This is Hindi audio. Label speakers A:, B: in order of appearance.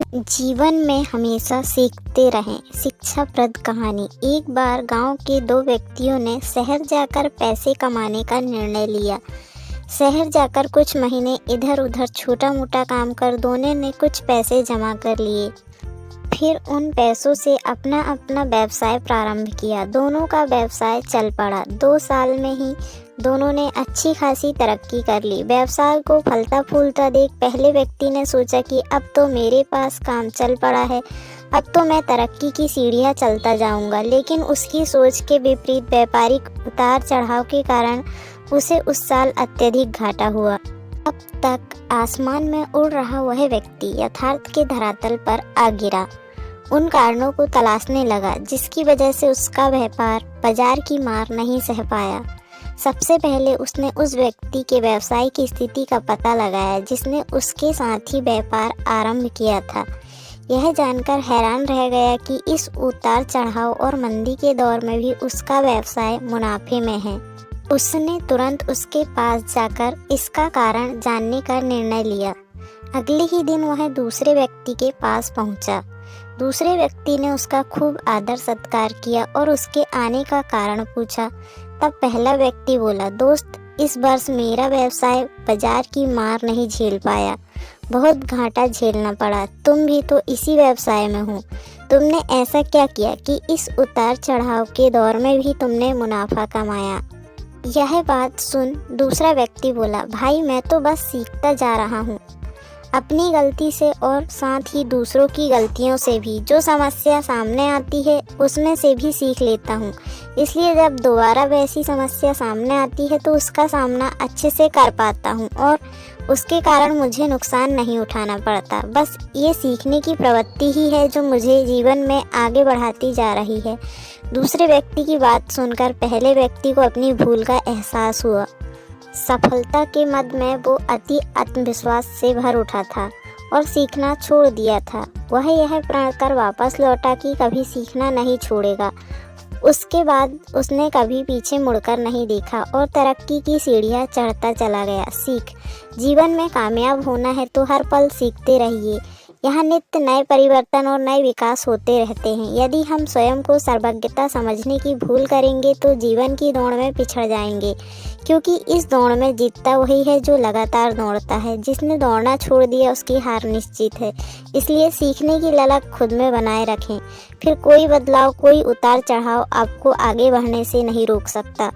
A: जीवन में हमेशा सीखते रहें। शिक्षाप्रद कहानी। एक बार गांव के दो व्यक्तियों ने शहर जाकर पैसे कमाने का निर्णय लिया। शहर जाकर कुछ महीने इधर उधर छोटा मोटा काम कर दोनों ने कुछ पैसे जमा कर लिए। फिर उन पैसों से अपना अपना व्यवसाय प्रारंभ किया। दोनों का व्यवसाय चल पड़ा। 2 साल में ही दोनों ने अच्छी खासी तरक्की कर ली। व्यवसाय को फलता फूलता देख पहले व्यक्ति ने सोचा कि अब तो मेरे पास काम चल पड़ा है, अब तो मैं तरक्की की सीढ़ियां चलता जाऊंगा। लेकिन उसकी सोच के विपरीत व्यापारिक उतार चढ़ाव के कारण उसे उस साल अत्यधिक घाटा हुआ। अब तक आसमान में उड़ रहा वह व्यक्ति यथार्थ के धरातल पर आ गिरा। उन कारणों को तलाशने लगा जिसकी वजह से उसका व्यापार बाजार की मार नहीं सह पाया। सबसे पहले उसने उस व्यक्ति के व्यवसाय की स्थिति का पता लगाया जिसने उसके साथ ही व्यापार आरंभ किया था। यह जानकर हैरान रह गया कि इस उतार चढ़ाव और मंदी के दौर में भी उसका व्यवसाय मुनाफे में है। उसने तुरंत उसके पास जाकर इसका कारण जानने का निर्णय लिया। अगले ही दिन वह दूसरे व्यक्ति के पास पहुंचा। दूसरे व्यक्ति ने उसका खूब आदर सत्कार किया और उसके आने का कारण पूछा। तब पहला व्यक्ति बोला, दोस्त, इस वर्ष मेरा व्यवसाय बाजार की मार नहीं झेल पाया, बहुत घाटा झेलना पड़ा। तुम भी तो इसी व्यवसाय में हो, तुमने ऐसा क्या किया कि इस उतार चढ़ाव के दौर में भी तुमने मुनाफा कमाया? यह बात सुन दूसरा व्यक्ति बोला, भाई मैं तो बस सीखता जा रहा हूँ, अपनी गलती से और साथ ही दूसरों की गलतियों से भी। जो समस्या सामने आती है उसमें से भी सीख लेता हूँ, इसलिए जब दोबारा वैसी समस्या सामने आती है तो उसका सामना अच्छे से कर पाता हूँ और उसके कारण मुझे नुकसान नहीं उठाना पड़ता। बस ये सीखने की प्रवृत्ति ही है जो मुझे जीवन में आगे बढ़ाती जा रही है। दूसरे व्यक्ति की बात सुनकर पहले व्यक्ति को अपनी भूल का एहसास हुआ। सफलता के मद में वो अति आत्मविश्वास से भर उठा था और सीखना छोड़ दिया था। वह यह प्रण कर वापस लौटा कि कभी सीखना नहीं छोड़ेगा। उसके बाद उसने कभी पीछे मुड़कर नहीं देखा और तरक्की की सीढ़ियां चढ़ता चला गया। सीख। जीवन में कामयाब होना है तो हर पल सीखते रहिए। यहाँ नित्य नए परिवर्तन और नए विकास होते रहते हैं। यदि हम स्वयं को सर्वज्ञता समझने की भूल करेंगे तो जीवन की दौड़ में पिछड़ जाएंगे, क्योंकि इस दौड़ में जीतता वही है जो लगातार दौड़ता है। जिसने दौड़ना छोड़ दिया उसकी हार निश्चित है। इसलिए सीखने की ललक खुद में बनाए रखें, फिर कोई बदलाव, कोई उतार चढ़ाव आपको आगे बढ़ने से नहीं रोक सकता।